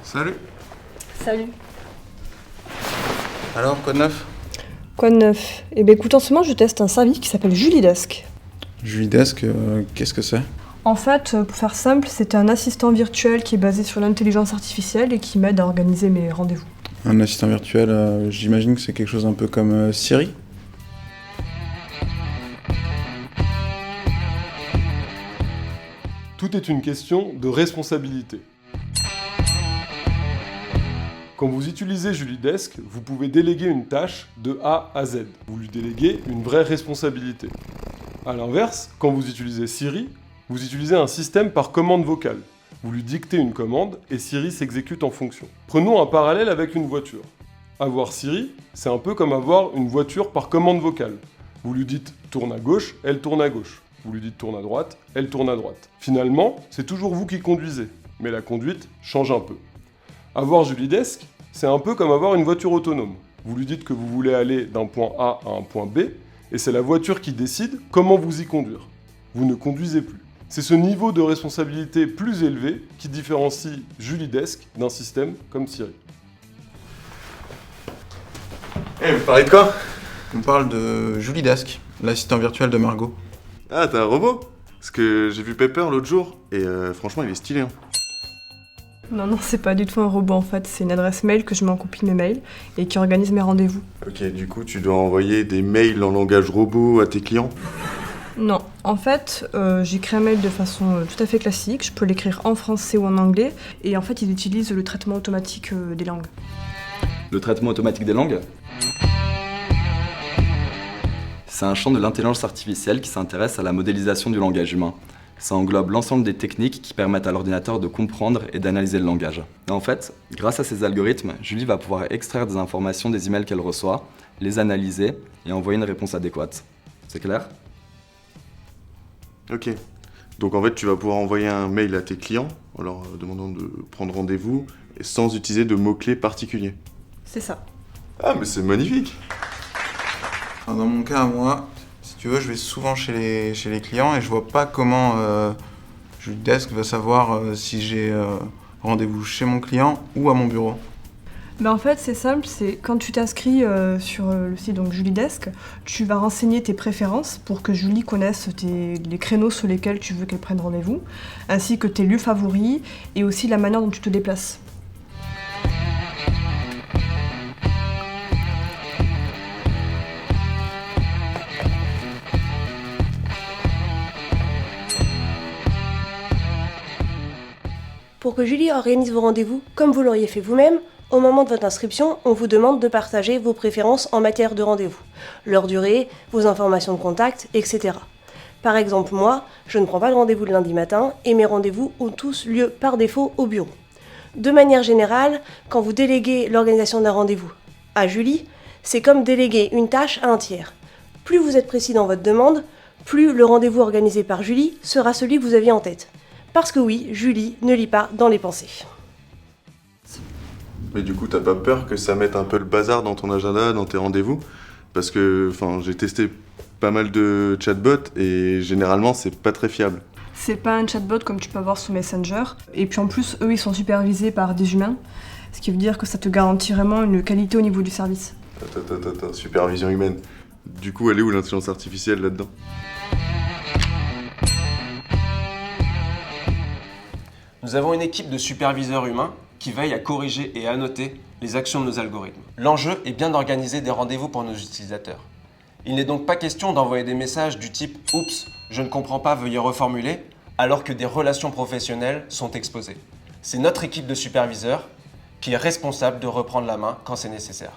Salut. Salut. Alors, quoi de neuf? Quoi de neuf? Eh bien écoute, en ce moment je teste un service qui s'appelle Julidesk. Julidesk, qu'est-ce que c'est? En fait, pour faire simple, c'est un assistant virtuel qui est basé sur l'intelligence artificielle et qui m'aide à organiser mes rendez-vous. Un assistant virtuel, j'imagine que c'est quelque chose un peu comme Siri? Tout est une question de responsabilité. Quand vous utilisez Julidesk, vous pouvez déléguer une tâche de A à Z. Vous lui déléguez une vraie responsabilité. A l'inverse, quand vous utilisez Siri, vous utilisez un système par commande vocale. Vous lui dictez une commande et Siri s'exécute en fonction. Prenons un parallèle avec une voiture. Avoir Siri, c'est un peu comme avoir une voiture par commande vocale. Vous lui dites « tourne à gauche », elle tourne à gauche. Vous lui dites « tourne à droite », elle tourne à droite. Finalement, c'est toujours vous qui conduisez, mais la conduite change un peu. Avoir Julidesk, c'est un peu comme avoir une voiture autonome. Vous lui dites que vous voulez aller d'un point A à un point B, et c'est la voiture qui décide comment vous y conduire. Vous ne conduisez plus. C'est ce niveau de responsabilité plus élevé qui différencie Julidesk d'un système comme Siri. Vous parlez de quoi? On parle de Julidesk, l'assistant virtuel de Margot. Ah, t'as un robot? Parce que j'ai vu Pepper l'autre jour, et franchement, il est stylé. Hein. Non, c'est pas du tout un robot en fait, c'est une adresse mail que je mets en copie de mes mails et qui organise mes rendez-vous. Ok, du coup, tu dois envoyer des mails en langage robot à tes clients? Non, en fait, j'écris un mail de façon tout à fait classique, je peux l'écrire en français ou en anglais, et en fait, il utilise le traitement automatique des langues. Le traitement automatique des langues? C'est un champ de l'intelligence artificielle qui s'intéresse à la modélisation du langage humain. Ça englobe l'ensemble des techniques qui permettent à l'ordinateur de comprendre et d'analyser le langage. Et en fait, grâce à ces algorithmes, Julie va pouvoir extraire des informations des emails qu'elle reçoit, les analyser et envoyer une réponse adéquate. C'est clair? Ok. Donc en fait, tu vas pouvoir envoyer un mail à tes clients en leur demandant de prendre rendez-vous et sans utiliser de mots-clés particuliers. C'est ça. Ah, mais c'est magnifique! Enfin, dans mon cas, moi, si tu veux, je vais souvent chez les clients et je vois pas comment Julidesk va savoir si j'ai rendez-vous chez mon client ou à mon bureau. Ben en fait, c'est simple, c'est quand tu t'inscris sur le site donc Julidesk, tu vas renseigner tes préférences pour que Julie connaisse les créneaux sur lesquels tu veux qu'elle prenne rendez-vous, ainsi que tes lieux favoris et aussi la manière dont tu te déplaces. Pour que Julie organise vos rendez-vous comme vous l'auriez fait vous-même, au moment de votre inscription, on vous demande de partager vos préférences en matière de rendez-vous, leur durée, vos informations de contact, etc. Par exemple, moi, je ne prends pas de rendez-vous le lundi matin et mes rendez-vous ont tous lieu par défaut au bureau. De manière générale, quand vous déléguez l'organisation d'un rendez-vous à Julie, c'est comme déléguer une tâche à un tiers. Plus vous êtes précis dans votre demande, plus le rendez-vous organisé par Julie sera celui que vous aviez en tête. Parce que oui, Julie ne lit pas dans les pensées. Mais du coup, t'as pas peur que ça mette un peu le bazar dans ton agenda, dans tes rendez-vous? Parce que, j'ai testé pas mal de chatbots et généralement, c'est pas très fiable. C'est pas un chatbot comme tu peux avoir sur Messenger. Et puis en plus, eux, ils sont supervisés par des humains. Ce qui veut dire que ça te garantit vraiment une qualité au niveau du service. Attends, supervision humaine. Du coup, elle est où l'intelligence artificielle là-dedans? Nous avons une équipe de superviseurs humains qui veille à corriger et à annoter les actions de nos algorithmes. L'enjeu est bien d'organiser des rendez-vous pour nos utilisateurs. Il n'est donc pas question d'envoyer des messages du type « Oups, je ne comprends pas, veuillez reformuler » alors que des relations professionnelles sont exposées. C'est notre équipe de superviseurs qui est responsable de reprendre la main quand c'est nécessaire.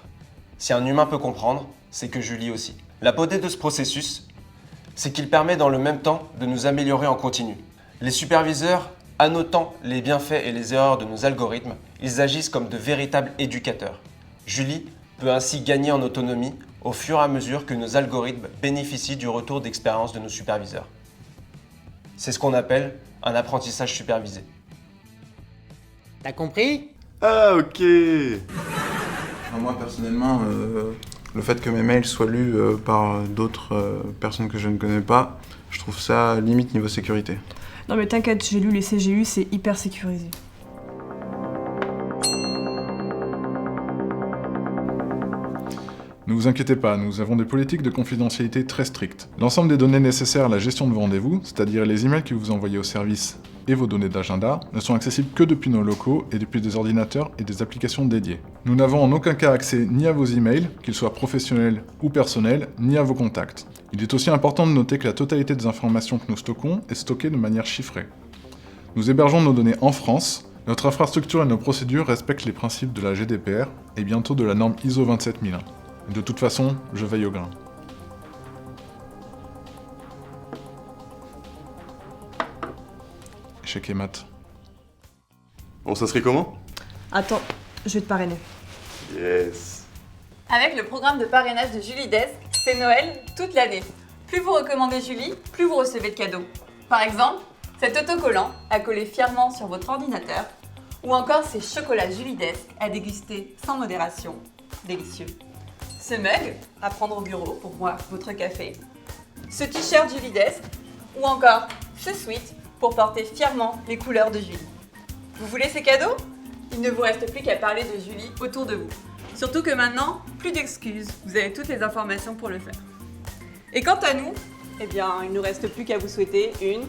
Si un humain peut comprendre, c'est que Julie aussi. La beauté de ce processus, c'est qu'il permet dans le même temps de nous améliorer en continu. Les superviseurs, annotant les bienfaits et les erreurs de nos algorithmes, ils agissent comme de véritables éducateurs. Julie peut ainsi gagner en autonomie au fur et à mesure que nos algorithmes bénéficient du retour d'expérience de nos superviseurs. C'est ce qu'on appelle un apprentissage supervisé. T'as compris? Ah, ok! Moi, personnellement, Le fait que mes mails soient lus par d'autres personnes que je ne connais pas, je trouve ça limite niveau sécurité. Non mais t'inquiète, j'ai lu les CGU, c'est hyper sécurisé. Ne vous inquiétez pas, nous avons des politiques de confidentialité très strictes. L'ensemble des données nécessaires à la gestion de vos rendez-vous, c'est-à-dire les emails que vous envoyez au service et vos données d'agenda, ne sont accessibles que depuis nos locaux et depuis des ordinateurs et des applications dédiées. Nous n'avons en aucun cas accès ni à vos emails, qu'ils soient professionnels ou personnels, ni à vos contacts. Il est aussi important de noter que la totalité des informations que nous stockons est stockée de manière chiffrée. Nous hébergeons nos données en France, notre infrastructure et nos procédures respectent les principes de la GDPR et bientôt de la norme ISO 27001. De toute façon, je veille au grain. Échec et mat. On s'inscrit comment? Attends, je vais te parrainer. Yes. Avec le programme de parrainage de Julie Desk, c'est Noël toute l'année. Plus vous recommandez Julie, plus vous recevez de cadeaux. Par exemple, cet autocollant à coller fièrement sur votre ordinateur, ou encore ces chocolats Julie Desk à déguster sans modération. Délicieux. Ce mug à prendre au bureau pour boire votre café. Ce t-shirt Julie Desk, ou encore ce sweat pour porter fièrement les couleurs de Julie. Vous voulez ces cadeaux? Il ne vous reste plus qu'à parler de Julie autour de vous. Surtout que maintenant, plus d'excuses, vous avez toutes les informations pour le faire. Et quant à nous, eh bien, il ne nous reste plus qu'à vous souhaiter une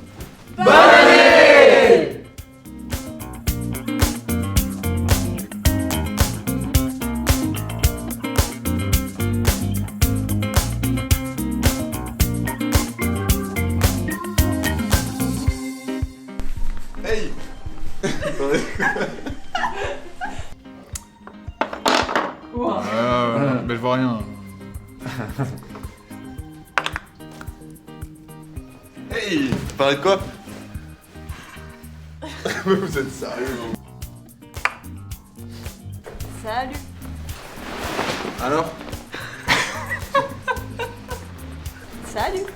bonne année! Hey. Mais je vois rien. Hey. Tu parlais de quoi? Vous êtes sérieux? Salut! Alors? Salut!